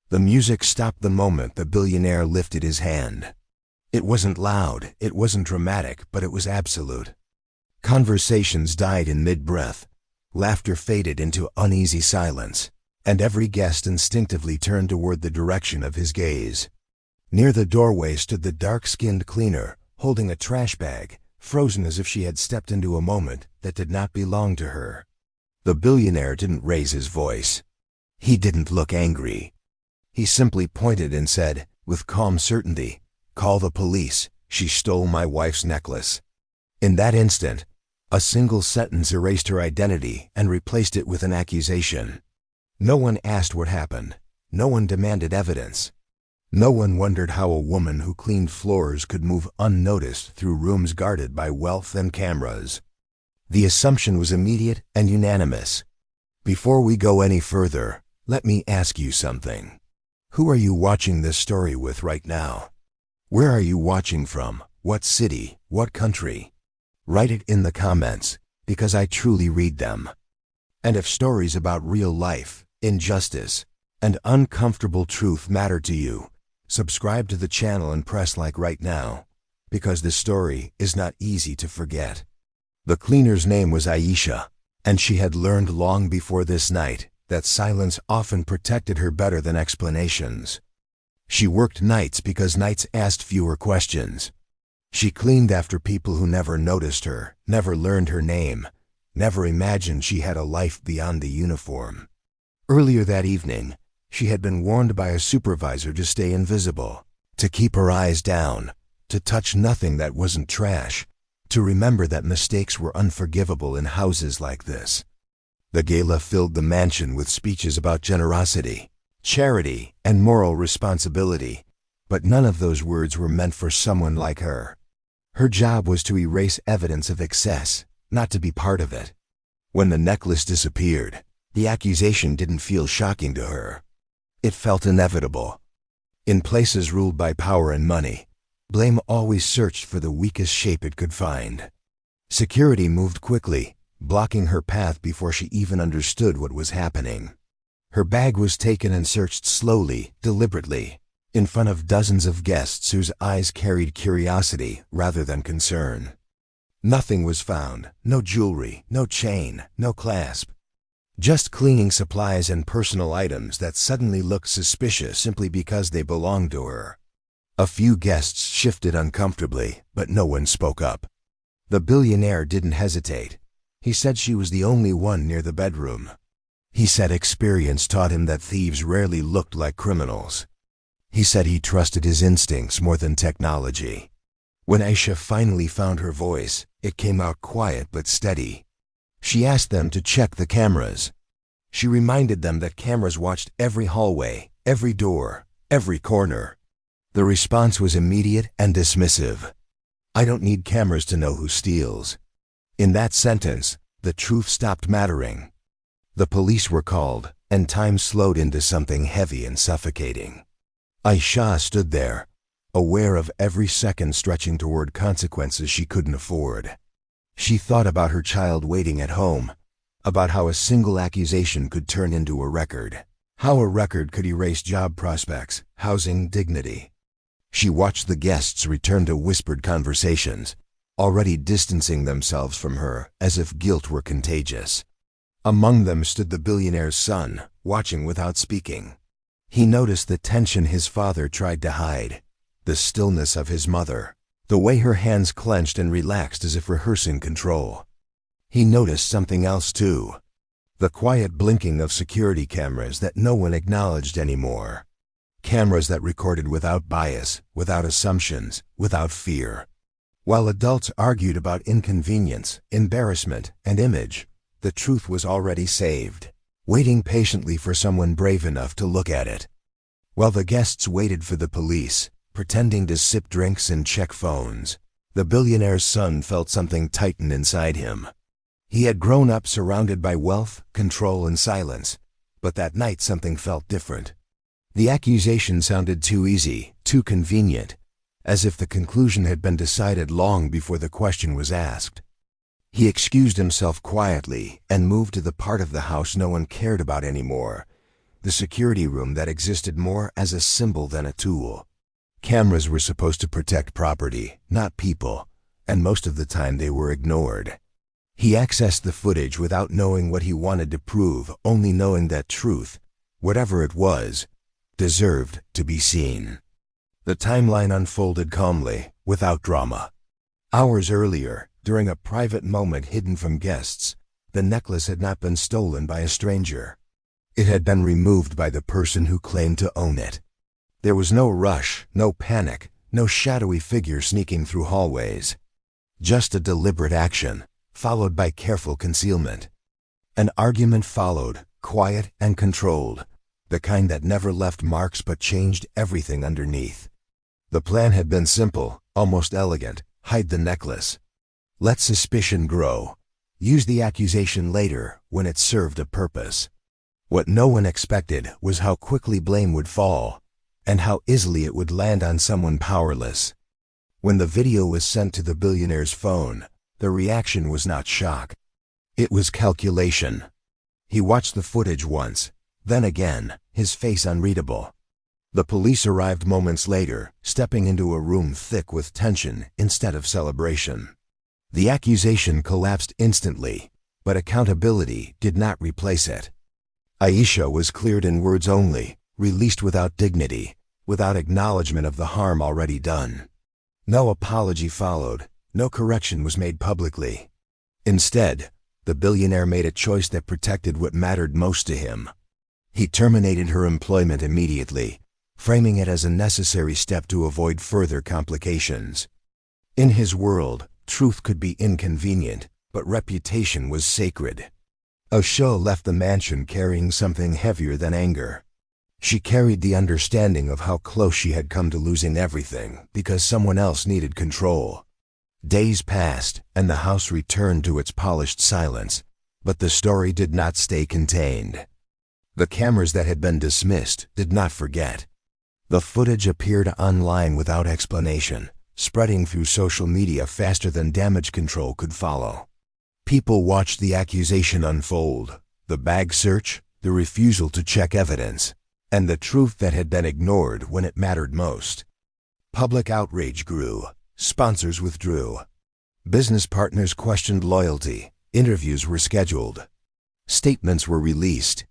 The music stopped the moment the billionaire lifted his hand. It wasn't loud, it wasn't dramatic, but it was absolute. Conversations died in mid-breath. Laughter faded into uneasy silence, and every guest instinctively turned toward the direction of his gaze. Near the doorway stood the dark-skinned cleaner, holding a trash bag, frozen as if she had stepped into a moment that did not belong to her. The billionaire didn't raise his voice. He didn't look angry. He simply pointed and said, with calm certainty, "Call the police. She stole my wife's necklace." In that instant, a single sentence erased her identity and replaced it with an accusation. No one asked what happened. No one demanded evidence. No one wondered how a woman who cleaned floors could move unnoticed through rooms guarded by wealth and cameras. The assumption was immediate and unanimous. Before we go any further, let me ask you something. Who are you watching this story with right now? Where are you watching from? What city? What country? Write it in the comments, because I truly read them. And if stories about real life, injustice, and uncomfortable truth matter to you, subscribe to the channel and press like right now, because this story is not easy to forget. The cleaner's name was Aisha, and she had learned long before this night that silence often protected her better than explanations. She worked nights because nights asked fewer questions. She cleaned after people who never noticed her, never learned her name, never imagined she had a life beyond the uniform. Earlier that evening, she had been warned by a supervisor to stay invisible, to keep her eyes down, to touch nothing that wasn't trash, to remember that mistakes were unforgivable in houses like this. The gala filled the mansion with speeches about generosity, charity, and moral responsibility, but none of those words were meant for someone like her. Her job was to erase evidence of excess, not to be part of it. When the necklace disappeared, the accusation didn't feel shocking to her. It felt inevitable. In places ruled by power and money, blame always searched for the weakest shape it could find. Security moved quickly, blocking her path before she even understood what was happening. Her bag was taken and searched slowly, deliberately, in front of dozens of guests whose eyes carried curiosity rather than concern. Nothing was found, no jewelry, no chain, no clasp. Just cleaning supplies and personal items that suddenly looked suspicious simply because they belonged to her. A few guests shifted uncomfortably, but no one spoke up. The billionaire didn't hesitate. He said she was the only one near the bedroom. He said experience taught him that thieves rarely looked like criminals. He said he trusted his instincts more than technology. When Aisha finally found her voice, it came out quiet but steady. She asked them to check the cameras. She reminded them that cameras watched every hallway, every door, every corner. The response was immediate and dismissive. "I don't need cameras to know who steals." In that sentence, the truth stopped mattering. The police were called, and time slowed into something heavy and suffocating. Aisha stood there, aware of every second stretching toward consequences she couldn't afford. She thought about her child waiting at home, about how a single accusation could turn into a record, how a record could erase job prospects, housing, dignity. She watched the guests return to whispered conversations, already distancing themselves from her as if guilt were contagious. Among them stood the billionaire's son, watching without speaking. He noticed the tension his father tried to hide, the stillness of his mother, the way her hands clenched and relaxed as if rehearsing control. He noticed something else too, the quiet blinking of security cameras that no one acknowledged anymore. Cameras that recorded without bias, without assumptions, without fear. While adults argued about inconvenience, embarrassment, and image, the truth was already saved, waiting patiently for someone brave enough to look at it. While the guests waited for the police, pretending to sip drinks and check phones, the billionaire's son felt something tighten inside him. He had grown up surrounded by wealth, control, and silence, but that night something felt different. The accusation sounded too easy, too convenient, as if the conclusion had been decided long before the question was asked. He excused himself quietly and moved to the part of the house no one cared about anymore, the security room that existed more as a symbol than a tool. Cameras were supposed to protect property, not people, and most of the time they were ignored. He accessed the footage without knowing what he wanted to prove, only knowing that truth, whatever it was, deserved to be seen. The timeline unfolded calmly, without drama. Hours earlier, during a private moment hidden from guests, the necklace had not been stolen by a stranger. It had been removed by the person who claimed to own it. There was no rush, no panic, no shadowy figure sneaking through hallways. Just a deliberate action, followed by careful concealment. An argument followed, quiet and controlled, the kind that never left marks but changed everything underneath. The plan had been simple, almost elegant: hide the necklace. Let suspicion grow. Use the accusation later, when it served a purpose. What no one expected was how quickly blame would fall, and how easily it would land on someone powerless. When the video was sent to the billionaire's phone, the reaction was not shock. It was calculation. He watched the footage once, then again, his face unreadable. The police arrived moments later, stepping into a room thick with tension instead of celebration. The accusation collapsed instantly, but accountability did not replace it. Aisha was cleared in words only, released without dignity, without acknowledgement of the harm already done. No apology followed, no correction was made publicly. Instead, the billionaire made a choice that protected what mattered most to him. He terminated her employment immediately, framing it as a necessary step to avoid further complications. In his world, truth could be inconvenient, but reputation was sacred. Aisha left the mansion carrying something heavier than anger. She carried the understanding of how close she had come to losing everything because someone else needed control. Days passed, and the house returned to its polished silence, but the story did not stay contained. The cameras that had been dismissed did not forget. The footage appeared online without explanation, spreading through social media faster than damage control could follow. People watched the accusation unfold, the bag search, the refusal to check evidence, and the truth that had been ignored when it mattered most. Public outrage grew, sponsors withdrew. Business partners questioned loyalty, interviews were scheduled. Statements were released.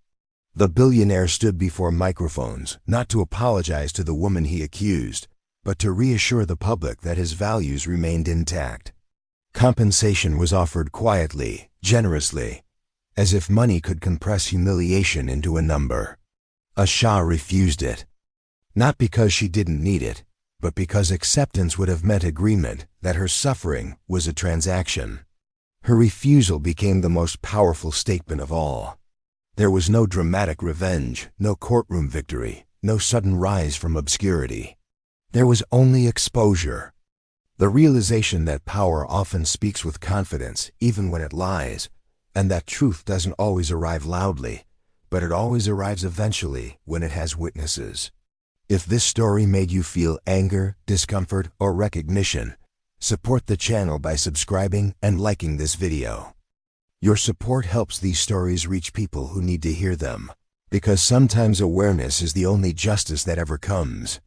The billionaire stood before microphones, not to apologize to the woman he accused, but to reassure the public that his values remained intact. Compensation was offered quietly, generously, as if money could compress humiliation into a number. Aisha refused it. Not because she didn't need it, but because acceptance would have meant agreement that her suffering was a transaction. Her refusal became the most powerful statement of all. There was no dramatic revenge, no courtroom victory, no sudden rise from obscurity. There was only exposure. The realization that power often speaks with confidence, even when it lies, and that truth doesn't always arrive loudly, but it always arrives eventually when it has witnesses. If this story made you feel anger, discomfort, or recognition, support the channel by subscribing and liking this video. Your support helps these stories reach people who need to hear them, because sometimes awareness is the only justice that ever comes.